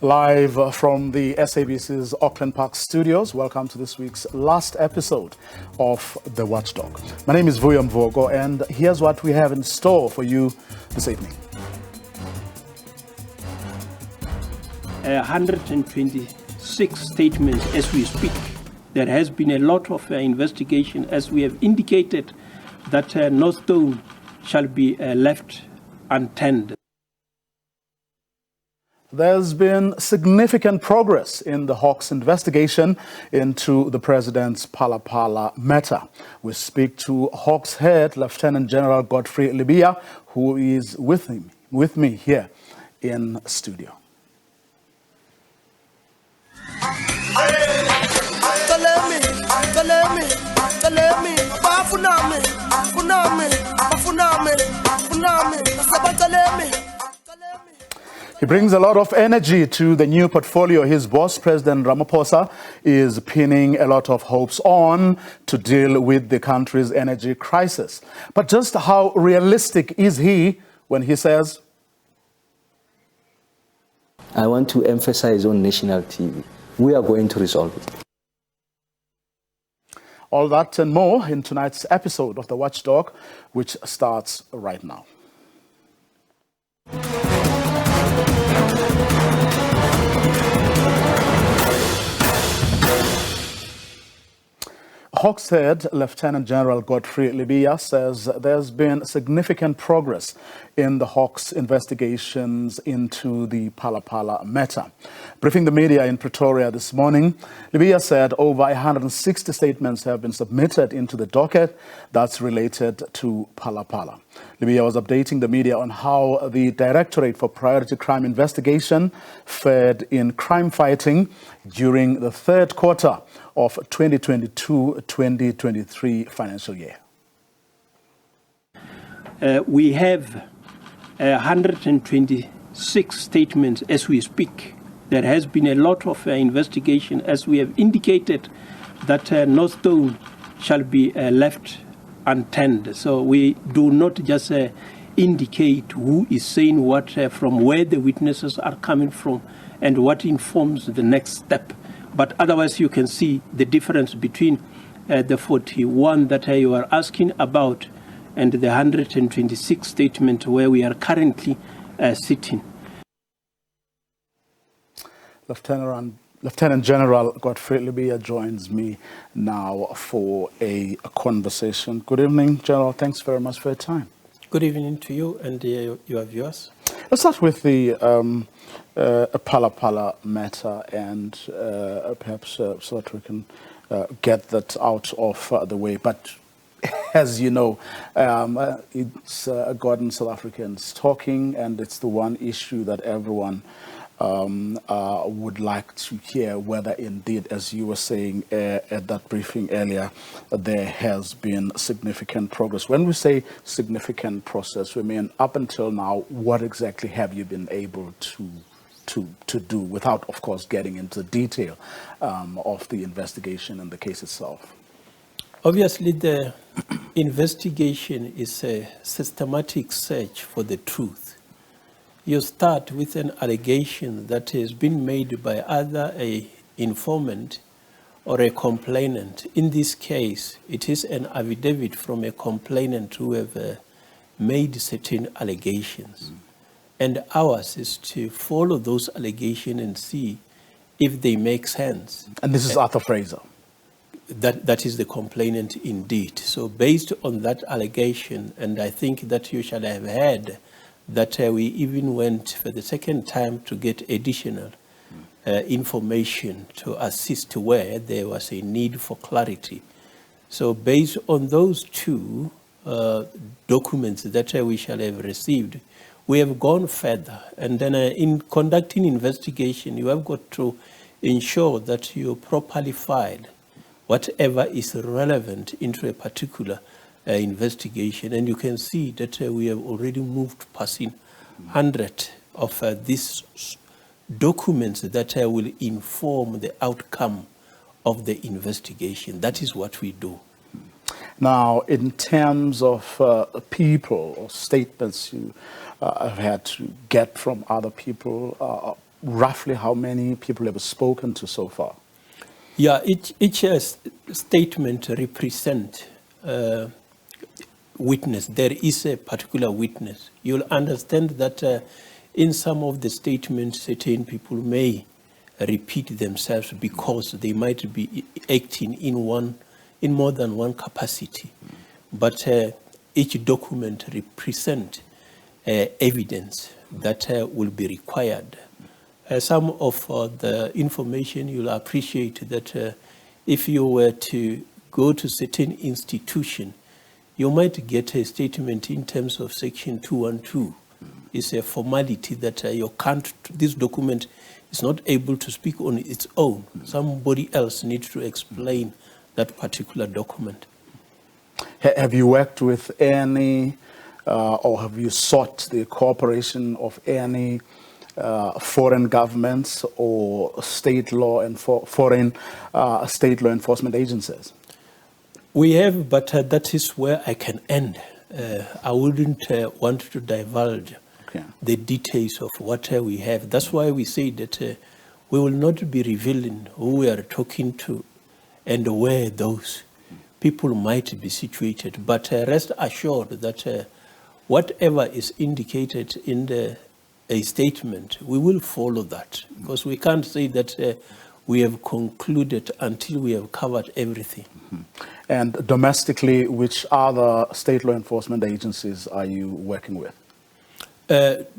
Live from the SABC's Auckland Park studios, welcome to this week's last episode of The Watchdog. My name is Vuyo Mvogo, and here's what we have in store for you this evening. 126 statements as we speak. There has been a lot of investigation, as we have indicated, that no stone shall be left unturned. There's been significant progress in the Hawks investigation into the president's Phala Phala matter. We speak to Hawks head Lieutenant General Godfrey Lebeya, who is with me here in studio. He brings a lot of energy to the new portfolio his boss, President Ramaphosa, is pinning a lot of hopes on to deal with the country's energy crisis. But just how realistic is he when he says, I want to emphasize on national TV, we are going to resolve it. All that and more in tonight's episode of The Watchdog, which starts right now. Hawks head Lieutenant General Godfrey Lebeya says there's been significant progress in the Hawks investigations into the Phala Phala matter. Briefing the media in Pretoria this morning, Lebeya said over 160 statements have been submitted into the docket that's related to Phala Phala. Lebeya was updating the media on how the Directorate for Priority Crime Investigation fared in crime fighting during the third quarter of 2022-2023 financial year. We have 126 statements as we speak. There has been a lot of investigation, as we have indicated, that no stone shall be left unturned. So we do not just indicate who is saying what, from where the witnesses are coming from, and what informs the next step. But otherwise, you can see the difference between the 41 that you are asking about and the 126 statement where we are currently sitting. Lieutenant General Godfrey Lebeya joins me now for a conversation. Good evening, General. Thanks very much for your time. Good evening to you and your viewers. Let's start with the Phala Phala matter, and perhaps so that we can get that out of the way. But as you know, it's gotten South Africans talking, and it's the one issue that everyone would like to hear, whether indeed, as you were saying at that briefing earlier, there has been significant progress. When we say significant process, we mean up until now, what exactly have you been able to do, without, of course, getting into the detail of the investigation and the case itself? Obviously, the investigation is a systematic search for the truth. You start with an allegation that has been made by either an informant or a complainant. In this case, it is an affidavit from a complainant who have made certain allegations. And ours is to follow those allegations and see if they make sense. And this is Arthur Fraser? That is the complainant indeed. So based on that allegation, and I think that you shall have heard that we even went for the second time to get additional information to assist where there was a need for clarity. So based on those two documents that we shall have received, we have gone further. And then in conducting investigation, you have got to ensure that you properly file whatever is relevant into a particular investigation. And you can see that we have already moved passing 100 of these documents that will inform the outcome of the investigation. That is what we do. Now, in terms of people or statements you have had to get from other people, roughly how many people have spoken to so far? Yeah, each statement represents witness. There is a particular witness. You'll understand that in some of the statements, certain people may repeat themselves because they might be acting in more than one capacity. But each document represents evidence that will be required. Some of the information you'll appreciate that if you were to go to certain institution, you might get a statement in terms of Section 212. It's a formality that this document is not able to speak on its own. Somebody else needs to explain that particular document. Have you worked with any, or have you sought the cooperation of any foreign governments or state law and foreign state law enforcement agencies? We have, but that is where I can end. I wouldn't want to divulge the details of what we have. That's why we say that we will not be revealing who we are talking to and where those people might be situated. But rest assured that whatever is indicated in a statement, we will follow that, because we can't say that we have concluded until we have covered everything. And domestically, which other state law enforcement agencies are you working with?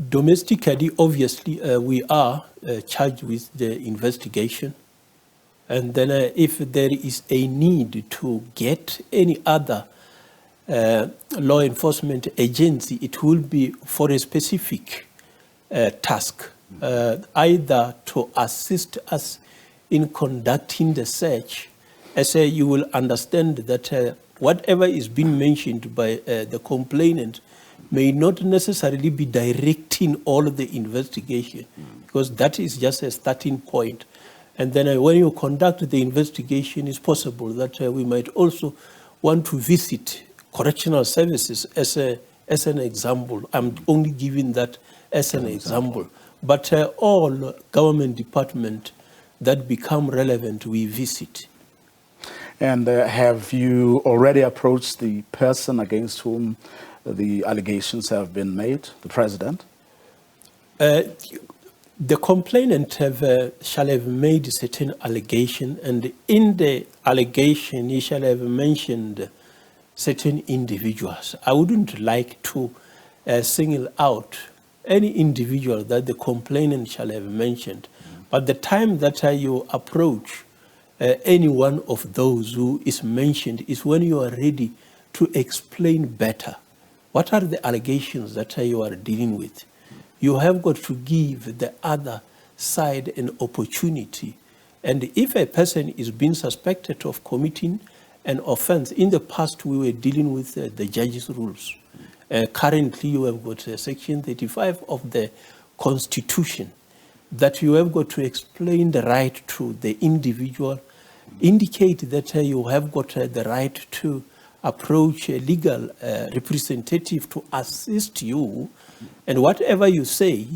Domestically, obviously, we are charged with the investigation. And then if there is a need to get any other law enforcement agency, it will be for a specific task, either to assist us in conducting the search. As you will understand that whatever is being mentioned by the complainant may not necessarily be directing all of the investigation, because that is just a starting point. And then when you conduct the investigation, it's possible that we might also want to visit correctional services as an example. I'm only giving that as an example. But all government departments that become relevant, we visit. And have you already approached the person against whom the allegations have been made, the president? The complainant shall have made certain allegation, and in the allegation he shall have mentioned certain individuals. I wouldn't like to single out any individual that the complainant shall have mentioned, but the time that you approach any one of those who is mentioned is when you are ready to explain better what are the allegations that you are dealing with. You have got to give the other side an opportunity. And if a person is being suspected of committing an offense, in the past we were dealing with the judge's rules. Currently you have got Section 35 of the Constitution that you have got to explain the right to the individual, indicate that you have got the right to approach a legal representative to assist you, and whatever you say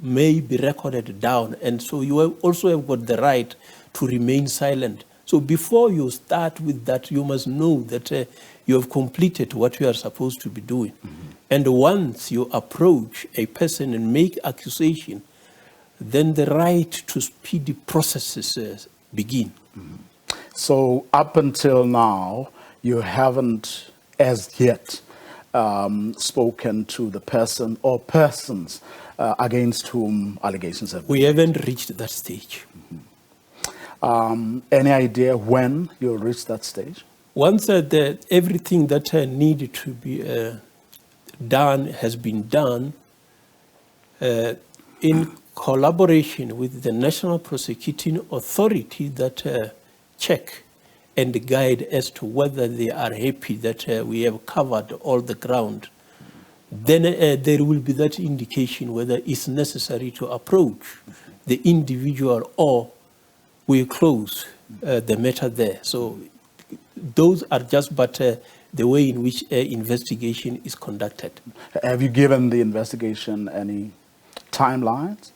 may be recorded down, and so you also have got the right to remain silent. So before you start with that, you must know that you have completed what you are supposed to be doing. And once you approach a person and make accusation, then the right to speedy processes begin. So up until now, you haven't as yet spoken to the person or persons against whom allegations have been We haven't reached that stage. Any idea when you'll reach that stage? Once everything that needed to be done has been done, in collaboration with the National Prosecuting Authority that check and guide as to whether they are happy that we have covered all the ground, then there will be that indication whether it's necessary to approach the individual or we close the matter there. So those are just but the way in which investigation is conducted. Have you given the investigation any timelines?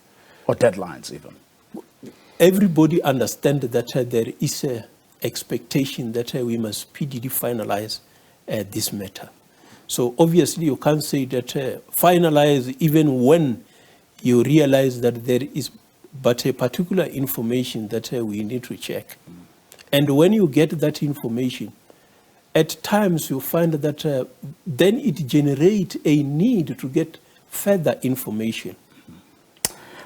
Or deadlines even? Everybody understands that there is an expectation that we must speedily finalize this matter. So obviously you can't say that finalize even when you realize that there is but a particular information that we need to check. And when you get that information, at times you find that then it generates a need to get further information.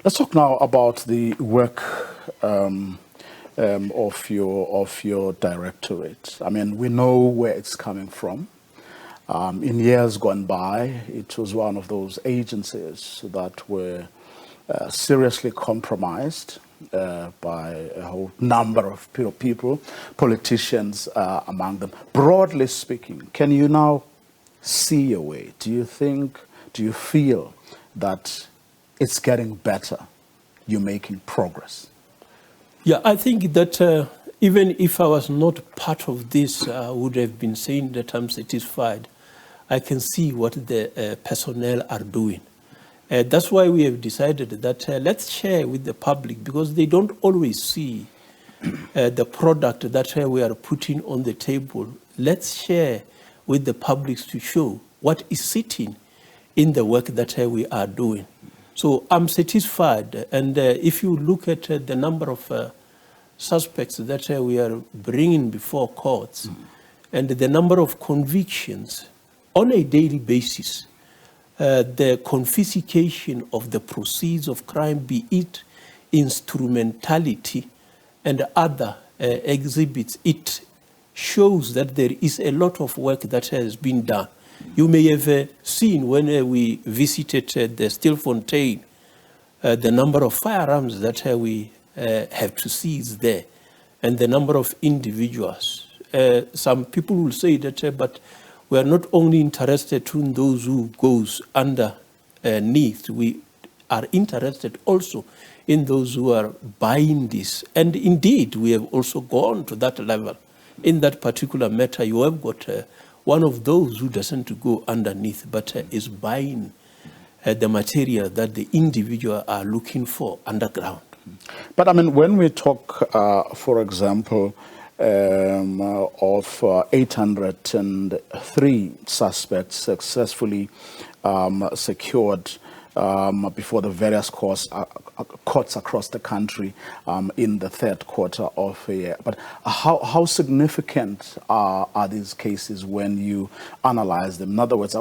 Let's talk now about the work of your directorate. I mean, we know where it's coming from. In years gone by, it was one of those agencies that were seriously compromised by a whole number of people, politicians among them. Broadly speaking, can you now see your way? Do you feel that it's getting better? You're making progress? Yeah, I think that even if I was not part of this, I would have been saying that I'm satisfied. I can see what the personnel are doing. That's why we have decided that let's share with the public, because they don't always see the product that we are putting on the table. Let's share with the public to show what is sitting in the work that we are doing. So I'm satisfied. And if you look at the number of suspects that we are bringing before courts and the number of convictions on a daily basis, the confiscation of the proceeds of crime, be it instrumentality and other exhibits, it shows that there is a lot of work that has been done. You may have seen when we visited the Stilfontein, the number of firearms that we have to seize there, and the number of individuals. Some people will say that, but we are not only interested in those who goes underneath, we are interested also in those who are buying this. And indeed, we have also gone to that level. In that particular matter, you have got one of those who doesn't go underneath, but is buying the material that the individual are looking for underground. But I mean, when we talk, for example, of 803 suspects successfully secured before the various courts across the country in the third quarter of a year. But how significant are these cases when you analyze them? In other words,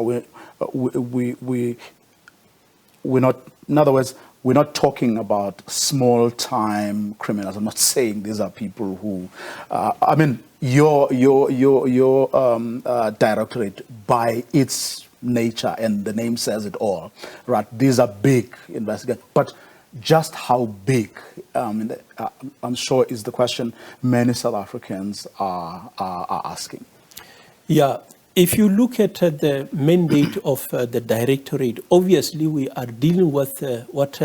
we're not talking about small-time criminals. I'm not saying these are people who, I mean, your directorate, by its nature, and the name says it all, right? These are big investigations, but just how big, I'm sure, is the question many South Africans are asking. Yeah. If you look at the mandate of the directorate, obviously we are dealing with what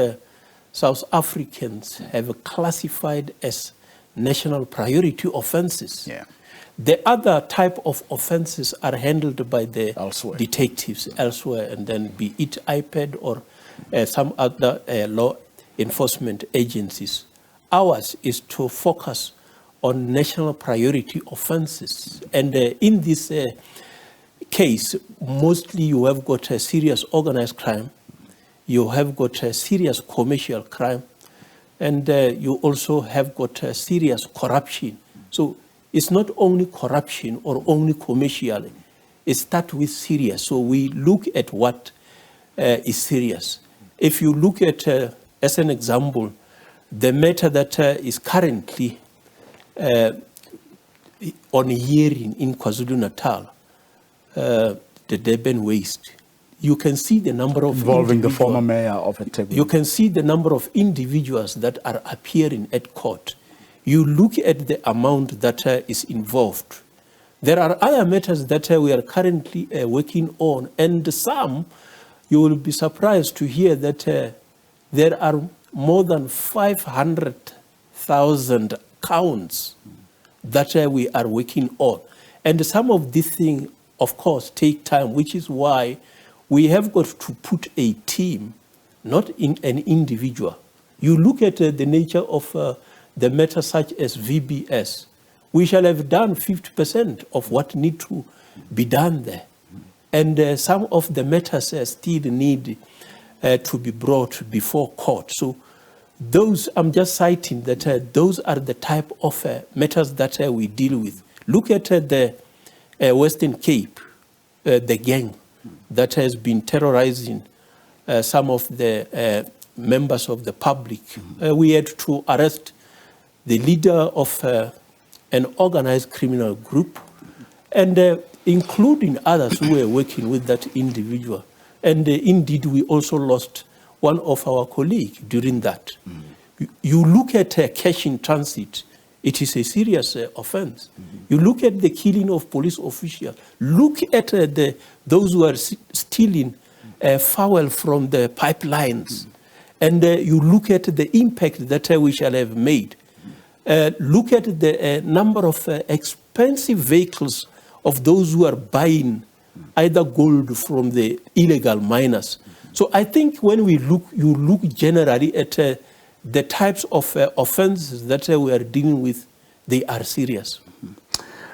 South Africans have classified as national priority offenses. Yeah. The other type of offenses are handled by the detectives elsewhere, and then be it IPAD or some other law enforcement agencies. Ours is to focus on national priority offenses. And in this case, mostly you have got a serious organized crime, you have got a serious commercial crime, and you also have got a serious corruption. So it's not only corruption or only commercial, it starts with serious. So we look at what is serious. If you look at, as an example, the matter that is currently on hearing in KwaZulu-Natal, the Durban waste, you can see the number of involving the former mayor of eThekwini. You can see the number of individuals that are appearing at court. You look at the amount that is involved. There are other matters that we are currently working on, and some, you will be surprised to hear that there are more than 500,000 counts that we are working on. And some of these things, of course, take time, which is why we have got to put a team, not in an individual. You look at the nature of the matter such as VBS, we shall have done 50% of what need to be done there. And some of the matters still need to be brought before court. So those, I'm just citing that those are the type of matters that we deal with. Look at the Western Cape, the gang that has been terrorizing some of the members of the public. We had to arrest the leader of an organized criminal group, and including others who were working with that individual. And indeed, we also lost one of our colleagues during that. You look at cash in transit, it is a serious offense. You look at the killing of police officials. Look at those who are stealing fuel from the pipelines. And you look at the impact that we shall have made. Look at the number of expensive vehicles of those who are buying either gold from the illegal miners. So I think when we look, you look generally at the types of offenses that we are dealing with, they are serious.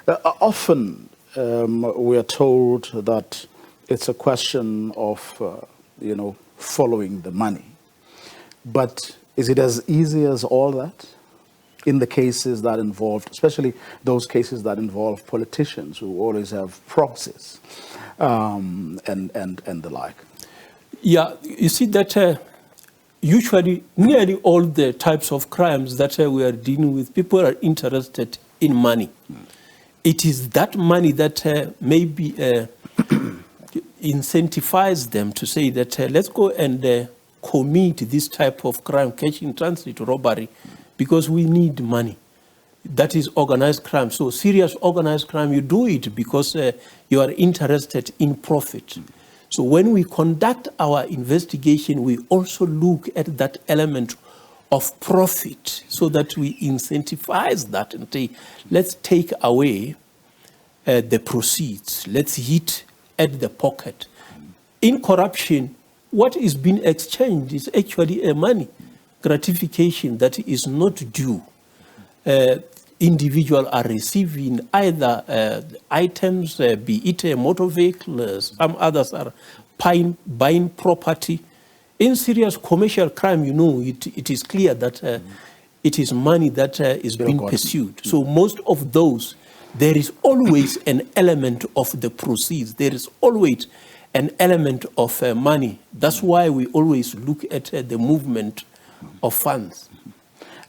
Often we are told that it's a question of, following the money. But is it as easy as all that? In the cases that involve, especially those cases that involve politicians who always have proxies and the like. Yeah, you see that usually nearly all the types of crimes that we are dealing with, people are interested in money. It is that money that maybe incentivizes them to say that let's go and commit this type of crime, cash in transit, robbery, because we need money. That is organized crime. So serious organized crime, you do it because you are interested in profit. So when we conduct our investigation, we also look at that element of profit so that we incentivize that and say, let's take away the proceeds. Let's hit at the pocket. In corruption, what is being exchanged is actually a money gratification that is not due. Individuals are receiving either items, be it a motor vehicle, some others are buying property. In serious commercial crime, it is clear that it is money that is being pursued. So most of those, there is always an element of the proceeds. There is always an element of money. That's why we always look at the movement of funds.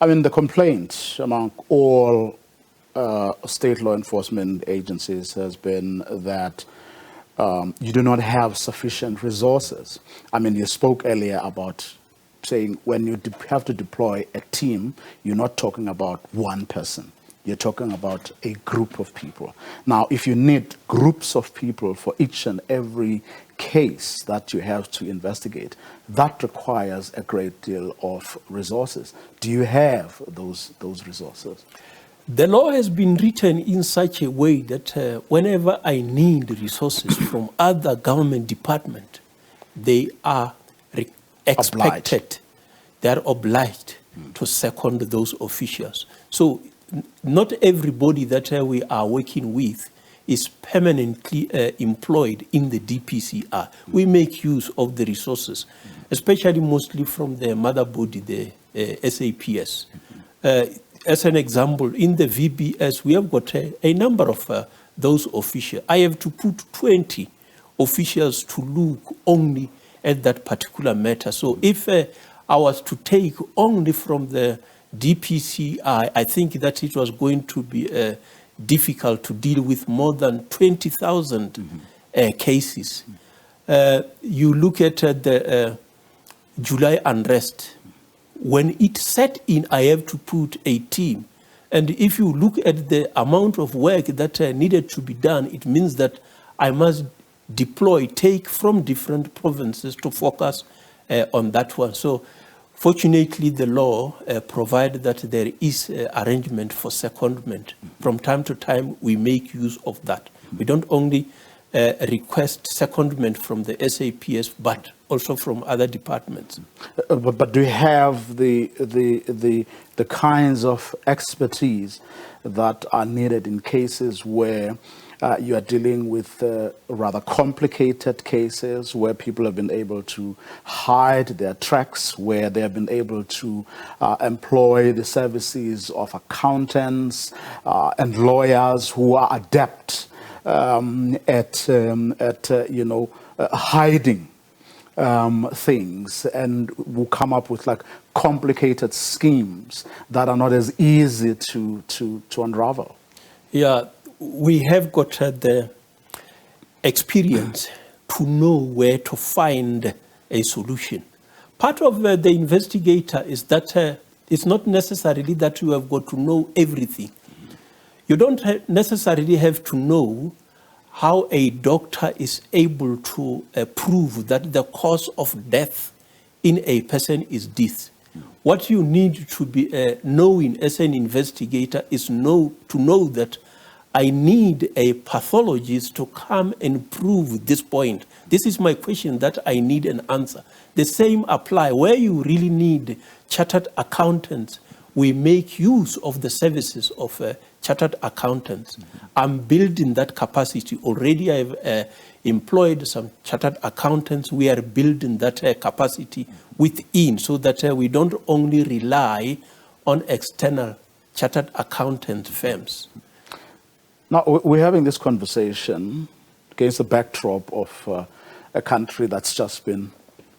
I mean, the complaint among all state law enforcement agencies has been that you do not have sufficient resources. I mean, you spoke earlier about saying when you have to deploy a team, you're not talking about one person. You're talking about a group of people. Now, if you need groups of people for each and every case that you have to investigate, that requires a great deal of resources. Do you have those resources? The law has been written in such a way that whenever I need resources from other government departments, they are expected, they are obliged to second those officials. So not everybody that we are working with is permanently employed in the DPCR. We make use of the resources, especially mostly from the mother body, the SAPS. As an example, in the VBS, we have got a number of those officials. I have to put 20 officials to look only at that particular matter. So if I was to take only from the DPCI, I think that it was going to be difficult to deal with more than 20,000 cases. You look at the July unrest. When it set in, I have to put a team. And if you look at the amount of work that needed to be done, it means that I must take from different provinces to focus on that one. So fortunately, the law provides that there is arrangement for secondment. From time to time, we make use of that. We don't only request secondment from the SAPS, but also from other departments. But do you have the kinds of expertise that are needed in cases where you are dealing with rather complicated cases where people have been able to hide their tracks, where they have been able to employ the services of accountants and lawyers who are adept at hiding things, and will come up with like complicated schemes that are not as easy to unravel? Yeah, we have got the experience to know where to find a solution. Part of the investigator is that it's not necessarily that you have got to know everything. You don't necessarily have to know how a doctor is able to prove that the cause of death in a person is this. What you need to be knowing as an investigator is to know that I need a pathologist to come and prove this point. This is my question that I need an answer. The same apply where you really need chartered accountants. We make use of the services of chartered accountants. I'm building that capacity. Already I've employed some chartered accountants. We are building that capacity within so that we don't only rely on external chartered accountant firms. Now, we're having this conversation against the backdrop of a country that's just been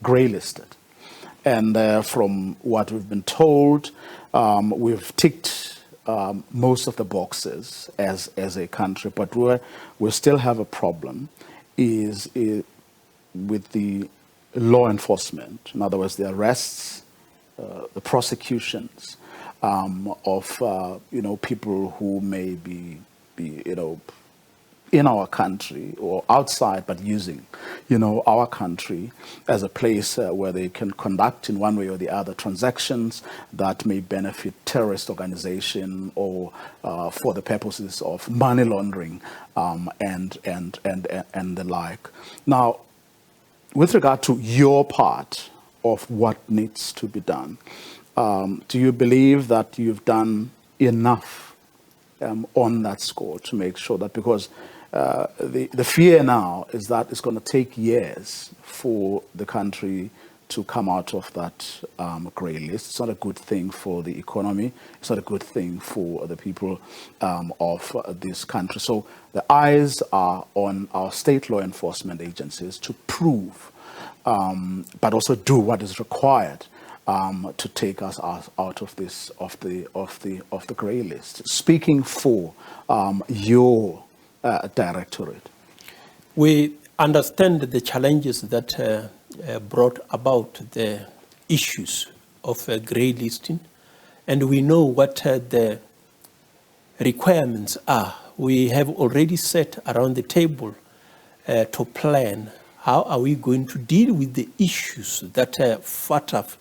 grey-listed. And from what we've been told, we've ticked most of the boxes as a country, but we still have a problem is with the law enforcement. In other words, the arrests, the prosecutions of people who may be in our country or outside, but using our country as a place where they can conduct in one way or the other transactions that may benefit terrorist organization or for the purposes of money laundering and the like. Now, with regard to your part of what needs to be done, do you believe that you've done enough on that score to make sure that, because the fear now is that it's going to take years for the country to come out of that grey list. It's not a good thing for the economy. It's not a good thing for the people of this country. So the eyes are on our state law enforcement agencies to prove, but also do what is required to take us out of this of the grey list. Speaking for your directorate, we understand the challenges that brought about the issues of grey listing, and we know what the requirements are. We have already sat around the table to plan how are we going to deal with the issues that FATF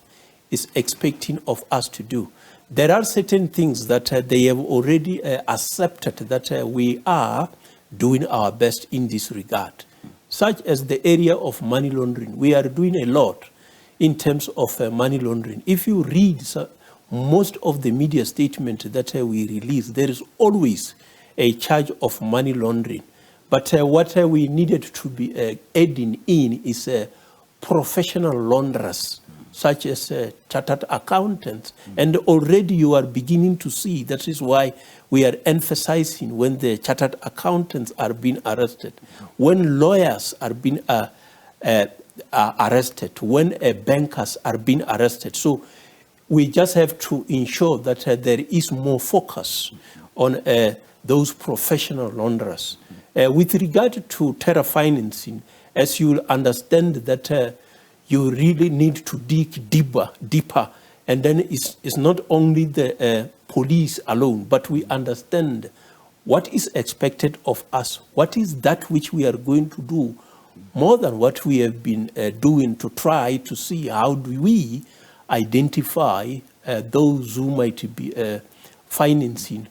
is expecting of us to do. There are certain things that they have already accepted that we are doing our best in this regard, such as the area of money laundering. We are doing a lot in terms of money laundering. If you read most of the media statement that we release, there is always a charge of money laundering. But what we needed to be adding in is professional launderers, such as chartered accountants. And already you are beginning to see, that is why we are emphasizing when the chartered accountants are being arrested, when lawyers are being arrested, when bankers are being arrested. So we just have to ensure that there is more focus on those professional launderers. With regard to terror financing, as you will understand that you really need to dig deeper. And then it's not only the police alone, but we understand what is expected of us. What is that which we are going to do more than what we have been doing to try to see how do we identify those who might be financing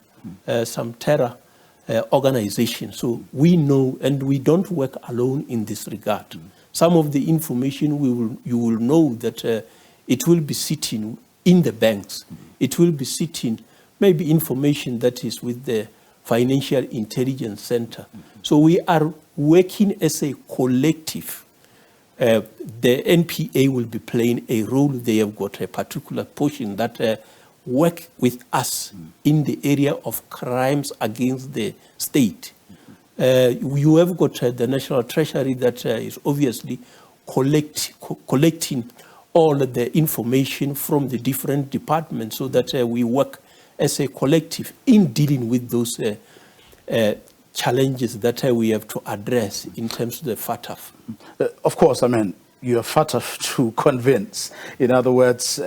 some terror organization. So we know, and we don't work alone in this regard. some of the information you will know that it will be sitting in the banks. It will be sitting, maybe information that is with the Financial Intelligence Center. So we are working as a collective. The NPA will be playing a role. They have got a particular portion that work with us in the area of crimes against the state. You have got the National Treasury that is obviously collecting all the information from the different departments so that we work as a collective in dealing with those challenges that we have to address in terms of the FATF. Of course, I mean, you're FATF to convince. In other words,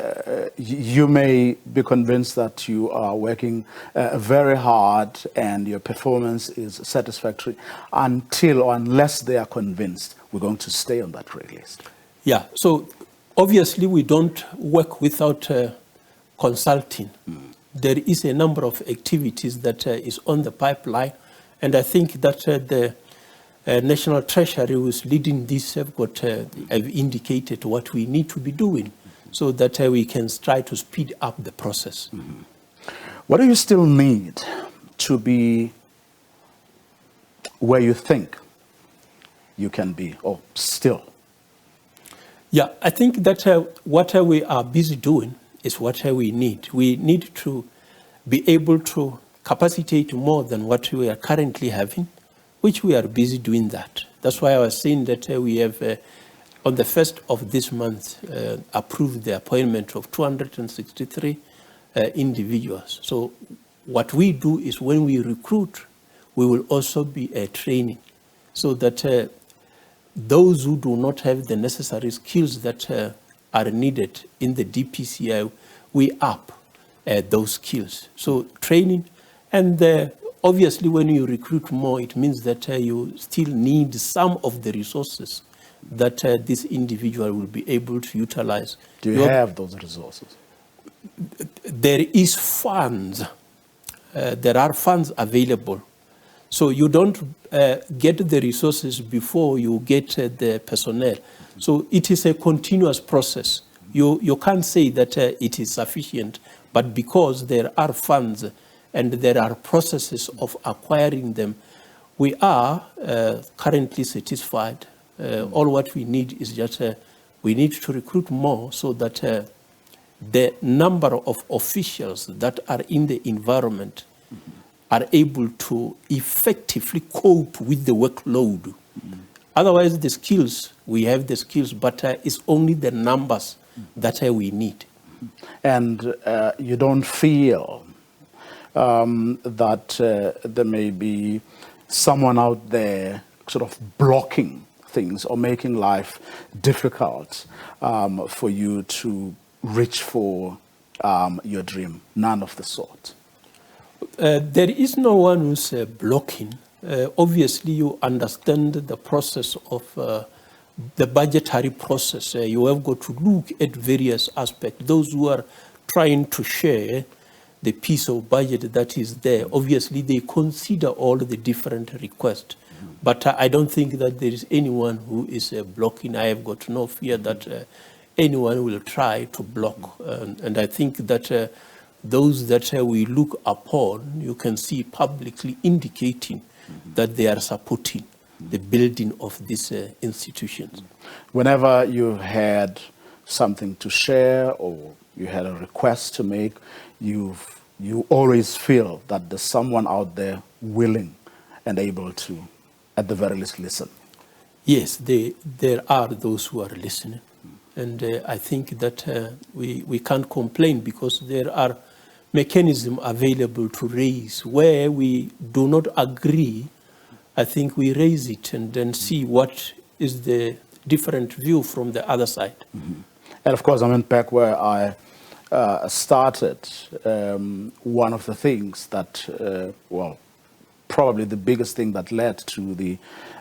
you may be convinced that you are working very hard and your performance is satisfactory until or unless they are convinced we're going to stay on that red list. Yeah, so obviously we don't work without consulting. There is a number of activities that is on the pipeline, and I think that the National Treasury who is leading this have indicated what we need to be doing so that we can try to speed up the process. What do you still need to be where you think you can be, or still? Yeah, I think that what we are busy doing is what we need. We need to be able to capacitate more than what we are currently having, which we are busy doing that. That's why I was saying that we have, on the 1st of this month, approved the appointment of 263 individuals. So what we do is when we recruit, we will also be training so that those who do not have the necessary skills that are needed in the DPCI, we up those skills. So training, and obviously when you recruit more, it means that you still need some of the resources that this individual will be able to utilize. Do you have those resources? There is funds. There are funds available. So you don't get the resources before you get the personnel. So it is a continuous process. You can't say that it is sufficient, but because there are funds and there are processes of acquiring them, we are currently satisfied. All what we need is just we need to recruit more so that the number of officials that are in the environment are able to effectively cope with the workload. Otherwise, the skills, we have the skills, but it's only the numbers that we need. And you don't feel that there may be someone out there sort of blocking things or making life difficult for you to reach for your dream? None of the sort. There is no one who's blocking. Obviously, you understand the process of the budgetary process. You have got to look at various aspects. Those who are trying to share the piece of budget that is there, obviously they consider all the different requests. But I don't think that there is anyone who is blocking. I have got no fear that anyone will try to block. And I think that those that we look upon, you can see publicly indicating that they are supporting the building of these institutions. Whenever you had something to share or you had a request to make, you always feel that there's someone out there willing and able to, at the very least, listen. Yes, there are those who are listening. And I think that we can't complain because there are mechanisms available to raise. Where we do not agree, I think we raise it and then see what is the different view from the other side. And of course, I mean, back where I started, one of the things that, well, probably the biggest thing that led to the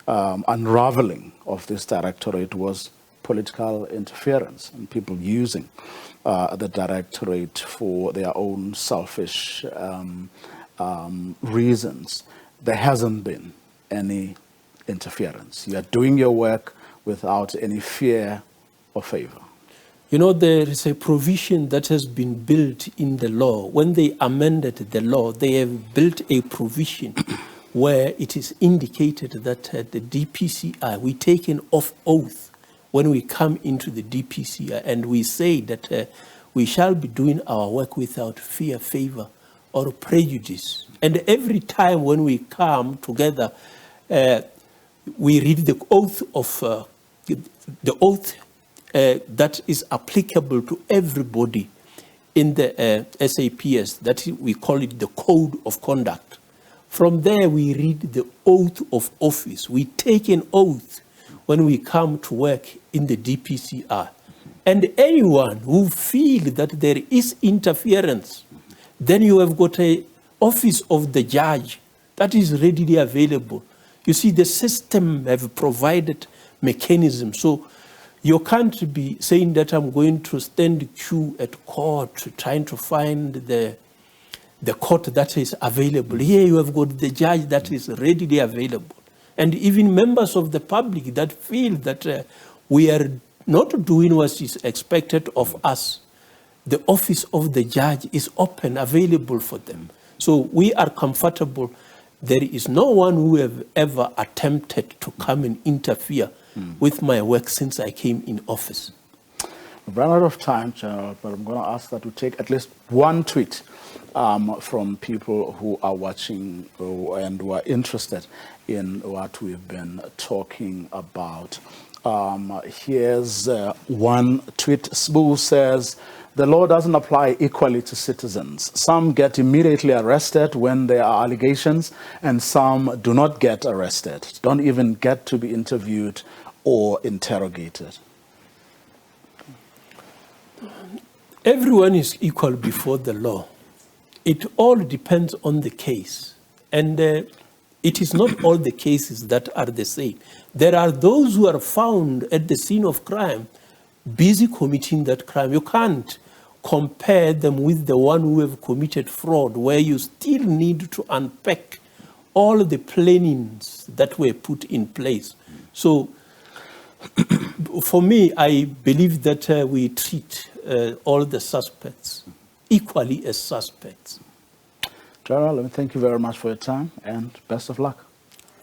unraveling of this directorate was political interference and people using the directorate for their own selfish reasons. There hasn't been any interference. You are doing your work without any fear or favor. You know, there is a provision that has been built in the law. When they amended the law, they have built a provision where it is indicated that the DPCI, we take an oath when we come into the DPCI, and we say that we shall be doing our work without fear, favor, or prejudice. And every time when we come together, we read the oath of that is applicable to everybody in the SAPS, that we call it the Code of Conduct. From there, we read the oath of office. We take an oath when we come to work in the DPCR. And anyone who feels that there is interference, then you have got an office of the judge that is readily available. You see, the system have provided mechanisms. So you can't be saying that I'm going to stand queue at court trying to find the court that is available. Here you have got the judge that is readily available. And even members of the public that feel that we are not doing what is expected of us, the office of the judge is open, available for them. So we are comfortable. There is no one who have ever attempted to come and interfere with my work since I came in office. We've run out of time, General, but I'm going to ask that we take at least one tweet from people who are watching and who are interested in what we've been talking about. Here's one tweet. Sbu says, the law doesn't apply equally to citizens. Some get immediately arrested when there are allegations, and some do not get arrested, don't even get to be interviewed or interrogated. Everyone is equal before the law. It all depends on the case. And it is not all the cases that are the same. There are those who are found at the scene of crime busy committing that crime. You can't compare them with the one who have committed fraud, where you still need to unpack all the plannings that were put in place. So for me, I believe that we treat all the suspects equally as suspects. General, let me thank you very much for your time and best of luck.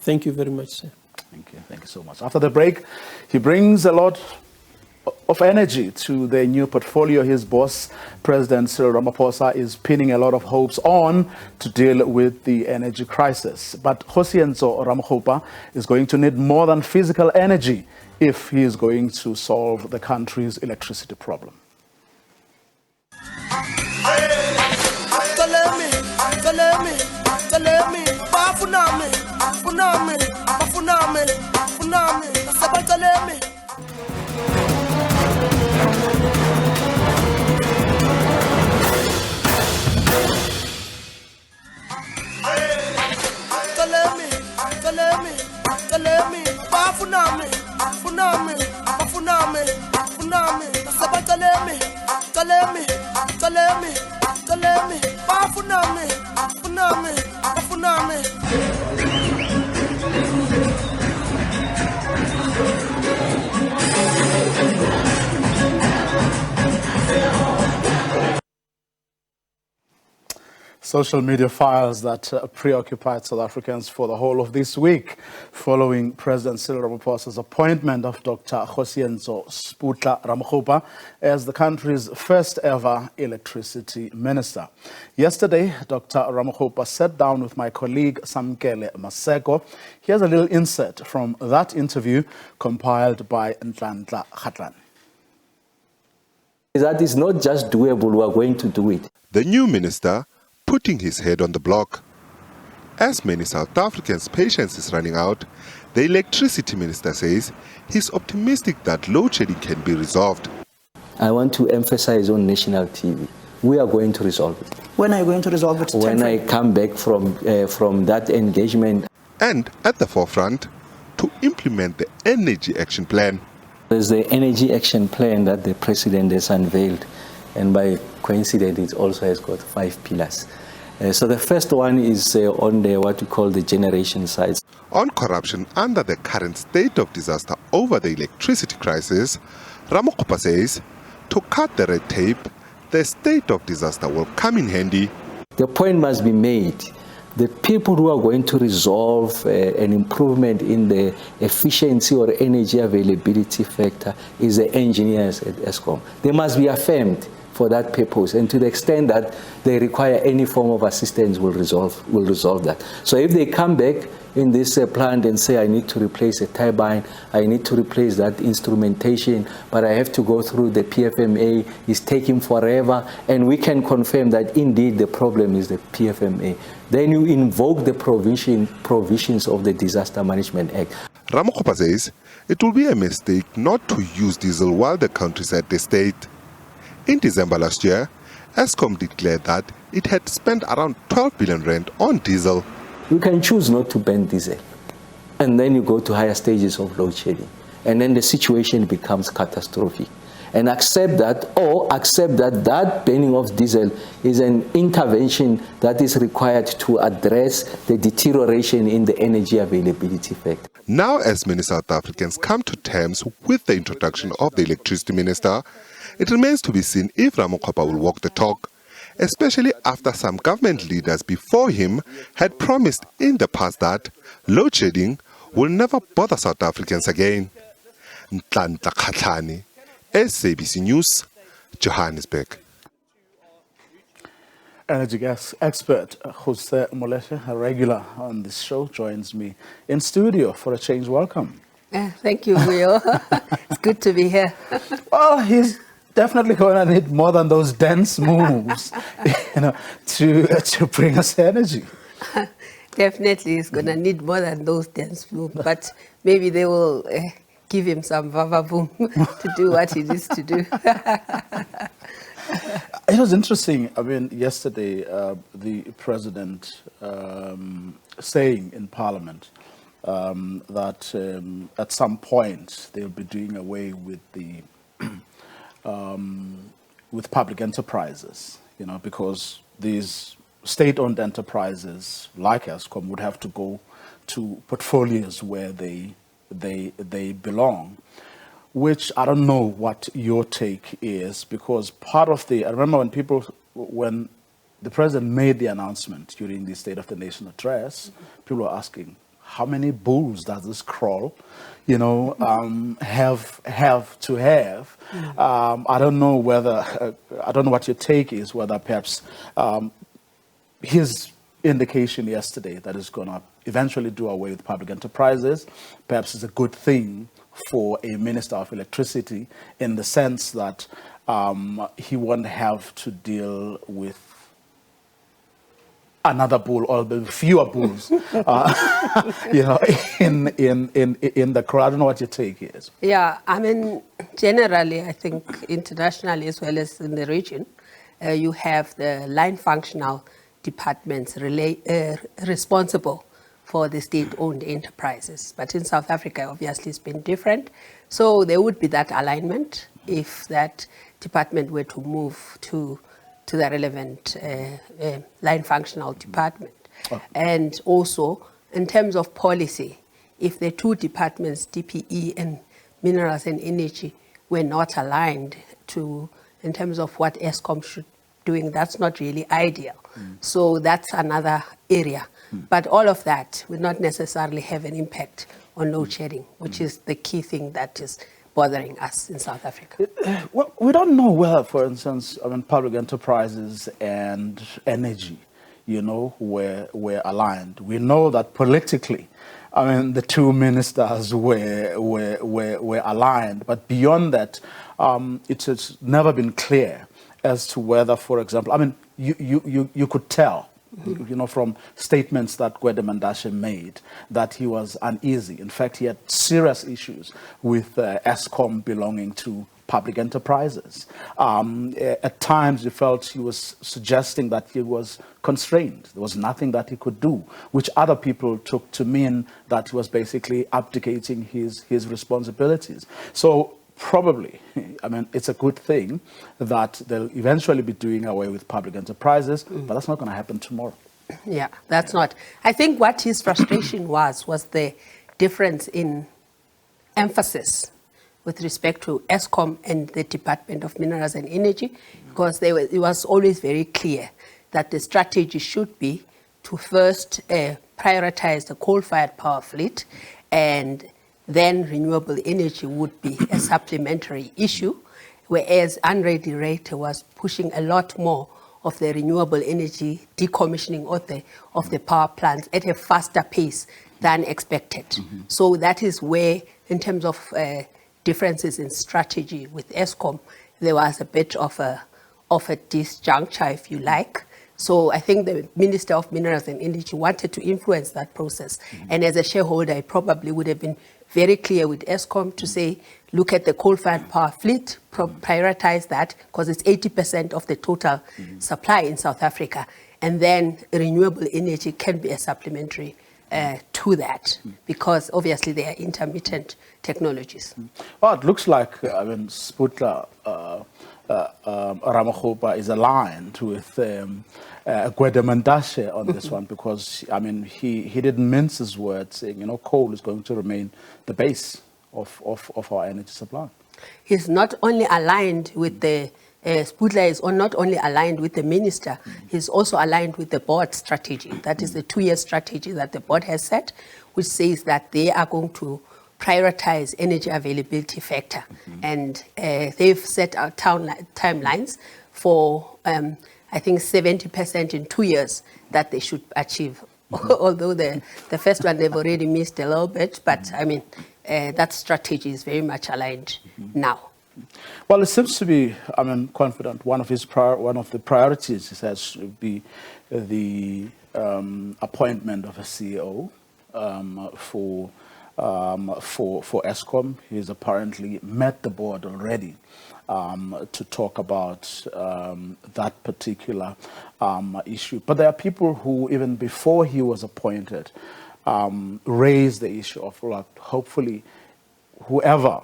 Thank you very much, sir. Thank you. Thank you so much. After the break, he brings a lot of energy to the new portfolio. His boss, President Cyril Ramaphosa, is pinning a lot of hopes on to deal with the energy crisis. But Khosienzo Ramaphosa is going to need more than physical energy if he is going to solve the country's electricity problem. Social media files that preoccupied South Africans for the whole of this week, following President Cyril Ramaphosa's appointment of Dr. Khosienzo Sputla Ramaphosa as the country's first ever electricity minister. Yesterday, Dr. Ramaphosa sat down with my colleague Samkele Maseko. Here's a little insert from that interview compiled by Nhlanhla Kgatlan. That is not just doable, we are going to do it. The new minister putting his head on the block. As many South Africans' patience is running out, the electricity minister says he's optimistic that load shedding can be resolved. I want to emphasize on national TV, we are going to resolve it. When are you going to resolve it? When I come back from that engagement. And at the forefront, to implement the Energy Action Plan. There's the Energy Action Plan that the President has unveiled, and by coincidence it also has got 5 pillars. So the first one is on what we call the generation side. On corruption under the current state of disaster over the electricity crisis, Ramokgopa says to cut the red tape, the state of disaster will come in handy. The point must be made. The people who are going to resolve an improvement in the efficiency or energy availability factor is the engineers at Eskom. They must be affirmed for that purpose, and to the extent that they require any form of assistance will resolve that. So if they come back in this plant and say, I need to replace a turbine, I need to replace that instrumentation, but I have to go through the PFMA, it's taking forever, and we can confirm that indeed the problem is the PFMA, then you invoke the provisions of the Disaster Management Act. Ramokgopa says it will be a mistake not to use diesel while the country is at the state. In December last year, Eskom declared that it had spent around 12 billion rand on diesel. You can choose not to ban diesel, and then you go to higher stages of load shedding, and then the situation becomes catastrophic. And accept that, or accept that that banning of diesel is an intervention that is required to address the deterioration in the energy availability factor. Now, as many South Africans come to terms with the introduction of the electricity minister, it remains to be seen if Ramokgopa will walk the talk, especially after some government leaders before him had promised in the past that load shedding will never bother South Africans again. Ntlanhla Kgatlane, SABC News, Johannesburg. Energy gas expert Jose Moleshe, a regular on this show, joins me in studio for a change. Welcome. Thank you, Will. It's good to be here. Well, he's definitely going to need more than those dense moves, to bring us energy. Definitely, he's going to need more than those dense moves, but maybe they will give him some vavavoom to do what he needs to do. It was interesting. I mean, yesterday, the president saying in Parliament that at some point they'll be doing away with the with public enterprises, because these state-owned enterprises like Eskom would have to go to portfolios where they belong, which I don't know what your take is, because part of I remember when the president made the announcement during the State of the Nation address, people were asking, how many bulls does this crawl, have to have? I don't know whether, I don't know what your take is, whether perhaps his indication yesterday that is going to eventually do away with public enterprises, perhaps is a good thing for a Minister of Electricity, in the sense that he won't have to deal with another bull or fewer bulls, in the crowd. I don't know what your take is. Yeah, I mean, generally, I think internationally as well as in the region, you have the line functional departments responsible for the state-owned enterprises. But in South Africa, obviously, it's been different. So there would be that alignment if that department were to move to the relevant line functional department. Oh. And also, in terms of policy, if the two departments, DPE and Minerals and Energy, were not aligned in terms of what Eskom should be doing, that's not really ideal. So that's another area. But all of that will not necessarily have an impact on load shedding, which is the key thing that is bothering us in South Africa. Well, we don't know whether, for instance, public enterprises and energy, were aligned. We know that politically, the two ministers were aligned. But beyond that, it has never been clear as to whether, for example, you could tell, from statements that Gwede Mandashe made, that he was uneasy. In fact, he had serious issues with Eskom belonging to public enterprises. At times, he felt he was suggesting that he was constrained. There was nothing that he could do, which other people took to mean that he was basically abdicating his responsibilities. So probably, I mean, it's a good thing that they'll eventually be doing away with public enterprises, but that's not going to happen tomorrow. Yeah, that's not. I think what his frustration was the difference in emphasis with respect to ESCOM and the Department of Minerals and Energy, because it was always very clear that the strategy should be to first prioritize the coal-fired power fleet, and then renewable energy would be a supplementary issue, whereas Andre de Ruyter was pushing a lot more of the renewable energy decommissioning of the power plants at a faster pace than expected. So that is where, in terms of differences in strategy with ESCOM, there was a bit of a disjuncture, if you like. So I think the Minister of Minerals and Energy wanted to influence that process. And as a shareholder, I probably would have been very clear with ESCOM to say, look at the coal-fired power fleet, prioritize that, because it's 80% of the total supply in South Africa. And then renewable energy can be a supplementary to that, because obviously they are intermittent technologies. Well, it looks like, I mean, Sputla Ramakgopa is aligned with Gwede Mantashe on this one, because, I mean, he didn't mince his words, saying, you know, coal is going to remain the base of our energy supply. He's not only aligned with the Sputla is not only aligned with the minister, he's also aligned with the board strategy. That is the 2-year strategy that the board has set, which says that they are going to prioritize energy availability factor. And they've set out timelines for, I think, 70% in 2 years that they should achieve. Although the first one they've already missed a little bit, but I mean, that strategy is very much aligned now. Well, it seems to be, I mean, confident. One of the priorities has to be the appointment of a CEO for ESCOM. He's apparently met the board already to talk about that particular issue. But there are people who, even before he was appointed, raised the issue of, like, hopefully whoever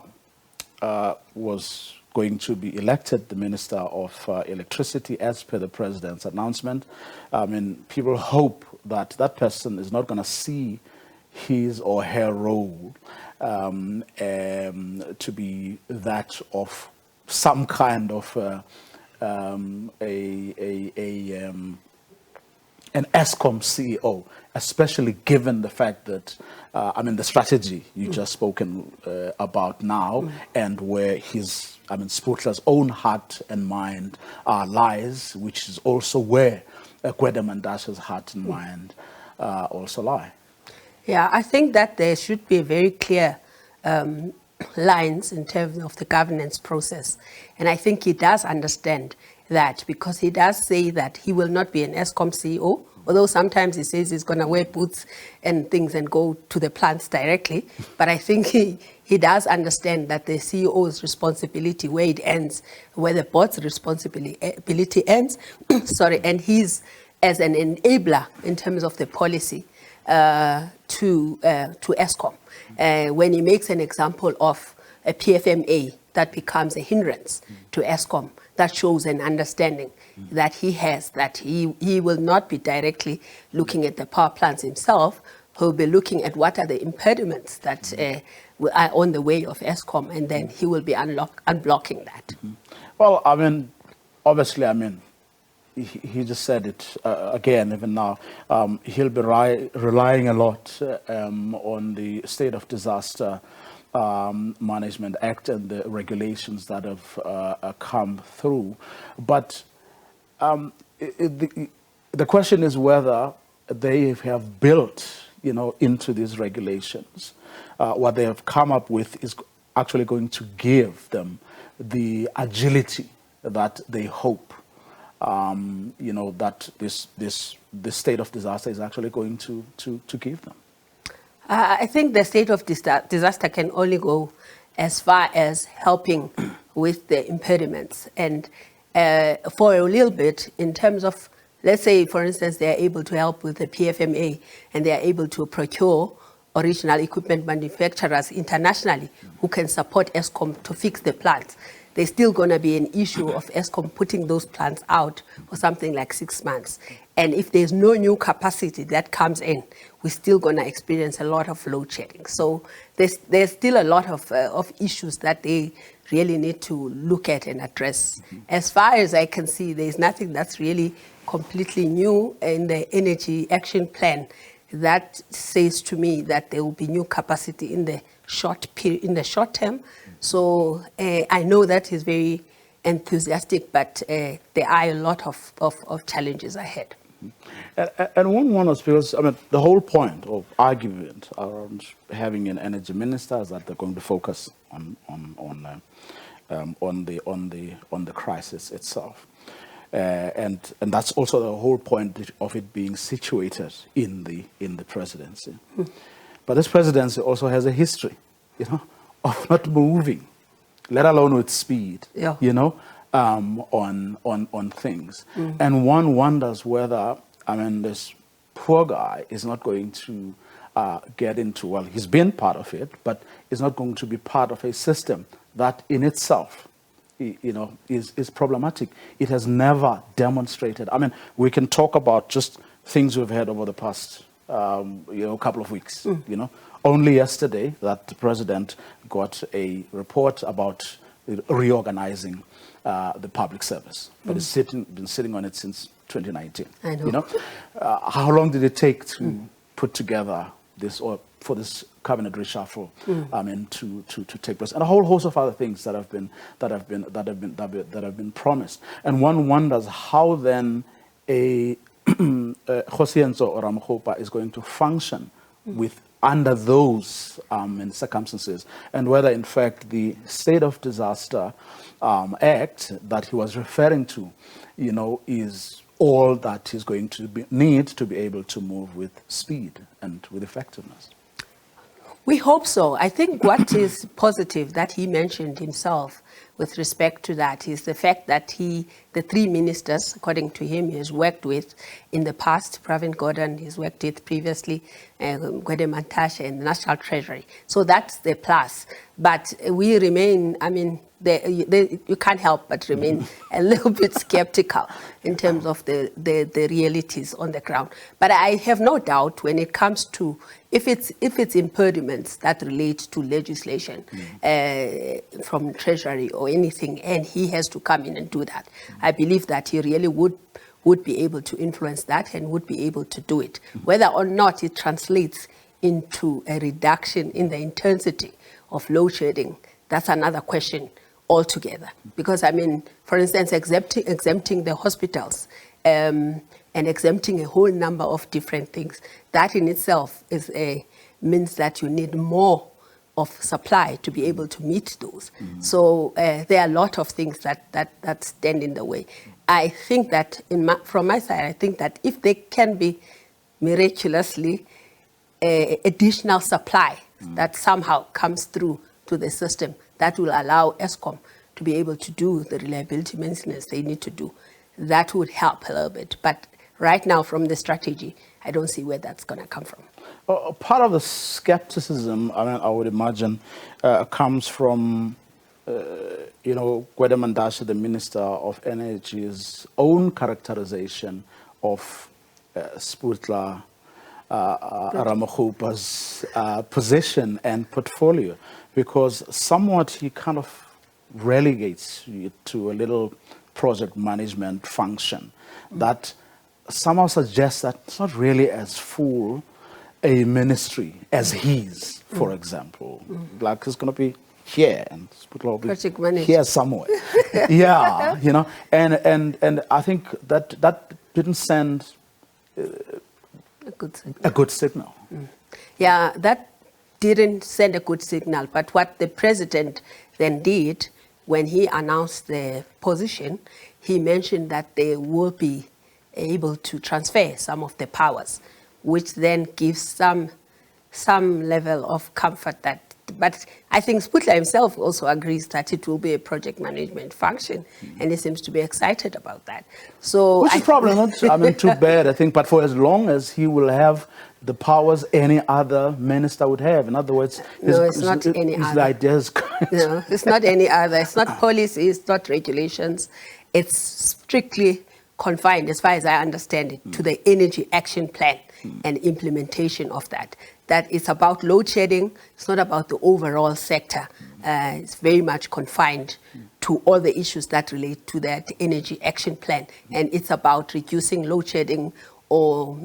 was going to be elected the Minister of Electricity as per the President's announcement. I mean, people hope that that person is not going to see his or her role to be that of some kind of an ESCOM CEO, especially given the fact that, I mean, the strategy you just spoken about now, and where his, I mean, Sputla's own heart and mind lies, which is also where Gwede Mantashe's heart and mind also lie. Yeah, I think that there should be very clear lines in terms of the governance process. And I think he does understand that, because he does say that he will not be an ESCOM CEO, although sometimes he says he's going to wear boots and things and go to the plants directly. But I think he does understand that the CEO's responsibility, where it ends, where the board's responsibility ends, sorry, and he's as an enabler in terms of the policy to ESCOM. When he makes an example of a PFMA that becomes a hindrance to ESCOM, that shows an understanding that he has, that he will not be directly looking at the power plants himself. He'll be looking at what are the impediments that are on the way of ESCOM, and then he will be unblocking that. Well, I mean, obviously, I mean, he just said it again, even now. He'll be relying a lot on the State of Disaster Management Act and the regulations that have come through. But the question is whether they have built, you know, into these regulations, what they have come up with is actually going to give them the agility that they hope, you know, that this state of disaster is actually going to give them. I think the state of disaster can only go as far as helping with the impediments. And for a little bit, in terms of, let's say, for instance, they are able to help with the PFMA and they are able to procure original equipment manufacturers internationally who can support Eskom to fix the plants. There's still going to be an issue of Eskom putting those plants out for something like 6 months. And if there's no new capacity that comes in, we're still going to experience a lot of load shedding. So there's still a lot of issues that they really need to look at and address. As far as I can see, there's nothing that's really completely new in the energy action plan that says to me that there will be new capacity in the short term. So I know that is very enthusiastic, but there are a lot of challenges ahead. And one wonders, because I mean, the whole point of argument around having an energy minister is that they're going to focus on the crisis itself, and that's also the whole point of it being situated in the presidency. But this presidency also has a history, of not moving, let alone with speed. Yeah. On things. And one wonders whether, I mean, this poor guy is not going to get into, well, he's been part of it, but is not going to be part of a system that in itself, is problematic. It has never demonstrated. I mean, we can talk about just things we've had over the past, couple of weeks, Only yesterday that the president got a report about reorganizing the public service, but it's been sitting on it since 2019. I know. How long did it take to put together this, or for this cabinet reshuffle, to take place, and a whole host of other things that have been promised. And one wonders how then a Josienzo or Ramokgopa is going to function with under those circumstances, and whether in fact the state of disaster act that he was referring to, is all that he's going to need to be able to move with speed and with effectiveness. We hope so. I think what is positive that he mentioned himself with respect to that is the fact that the three ministers, according to him, he has worked with in the past, Pravin Gordhan, he's worked with previously, Gwede Mantashe in the National Treasury. So that's the plus. But we remain, I mean, you can't help but remain a little bit skeptical in terms of the realities on the ground. But I have no doubt when it comes to, if it's impediments that relate to legislation from Treasury or anything, and he has to come in and do that, I believe that he really would be able to influence that and would be able to do it. Whether or not it translates into a reduction in the intensity of load shedding, that's another question altogether. Because, I mean, for instance, exempting the hospitals and exempting a whole number of different things, that in itself means that you need more of supply to be able to meet those. So there are a lot of things that stand in the way. I think that, from my side, I think that if there can be miraculously additional supply that somehow comes through to the system, that will allow Eskom to be able to do the reliability maintenance they need to do. That would help a little bit. But right now, from the strategy, I don't see where that's going to come from. Part of the skepticism, I would imagine, comes from, Gwede Mantashe, the Minister of Energy's own characterization of Sputla Ramokgopa's position and portfolio, because somewhat he kind of relegates it to a little project management function that somehow suggests that it's not really as full a ministry as his, for example. Like it's going to be here and Sputla will be here somewhere. Yeah, and I think that didn't send a good signal. Yeah, that didn't send a good signal. But what the president then did when he announced the position, he mentioned that they will be able to transfer some of the powers, which then gives some level of comfort that But I think Sputla himself also agrees that it will be a project management function, and he seems to be excited about that. So which is probably not, I mean, too bad, I think, but for as long as he will have the powers any other minister would have. In other words, no, it's not any other. Ideas. No, it's not any other. It's not policy, it's not regulations. It's strictly confined, as far as I understand it, to the energy action plan and implementation of that. That it's about load shedding, it's not about the overall sector. It's very much confined to all the issues that relate to that energy action plan. And it's about reducing load shedding or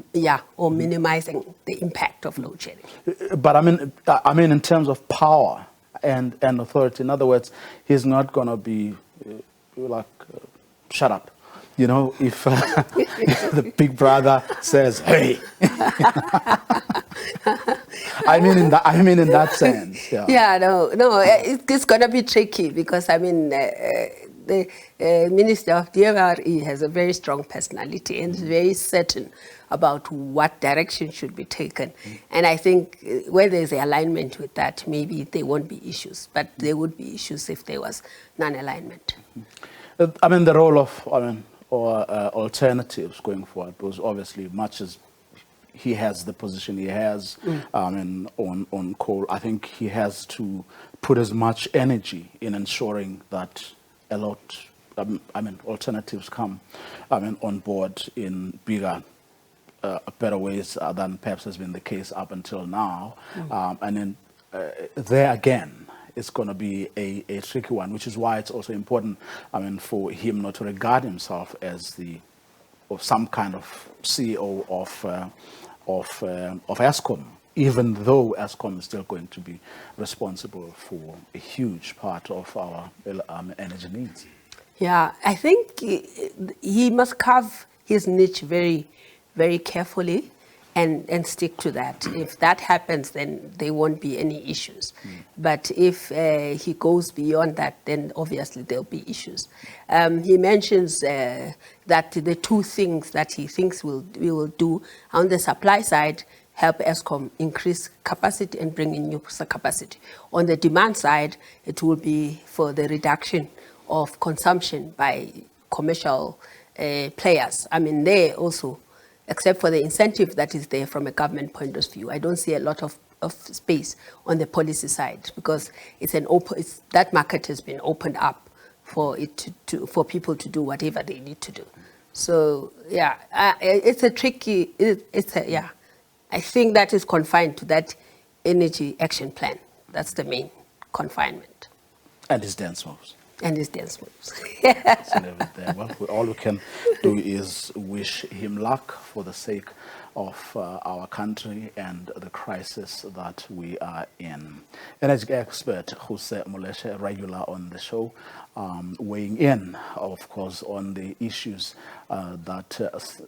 minimizing the impact of load shedding. But I mean in terms of power and authority, in other words, he's not going to be shut up. You know, if the big brother says, "Hey," I mean in that sense. Yeah. Yeah, no, it's going to be tricky because the Minister of DRE has a very strong personality and is very certain about what direction should be taken. And I think where there's an alignment with that, maybe there won't be issues, but there would be issues if there was non-alignment. I mean, the role of alternatives going forward, because obviously much as he has the position he has on coal, I think he has to put as much energy in ensuring that a lot, alternatives come on board in bigger, better ways than perhaps has been the case up until now. And then there again, it's going to be a tricky one, which is why it's also important, for him not to regard himself as some kind of CEO of Eskom, even though Eskom is still going to be responsible for a huge part of our energy needs. Yeah, I think he must carve his niche very, very carefully and stick to that. If that happens, then there won't be any issues. But if he goes beyond that, then obviously there'll be issues. He mentions that the two things that he thinks we will do on the supply side, help Eskom increase capacity and bring in new capacity. On the demand side, it will be for the reduction of consumption by commercial players. They also, except for the incentive that is there from a government point of view, I don't see a lot of space on the policy side because that market has been opened up for it for people to do whatever they need to do. So it's a tricky. I think that is confined to that energy action plan. That's the main confinement. And his dance moves. And his dance moves. Well, all we can do is wish him luck for the sake of our country and the crisis that we are in. Energy expert Jose Moleshe, regular on the show, weighing in, of course, on the issues that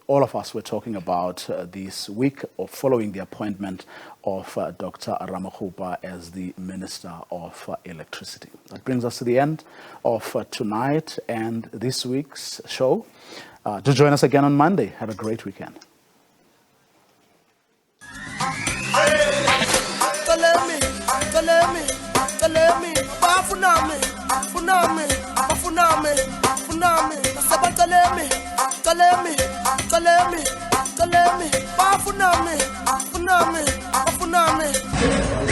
all of us were talking about this week following the appointment of Dr. Ramakgopa as the Minister of Electricity. That brings us to the end of tonight and this week's show. Do join us again on Monday. Have a great weekend. Funame.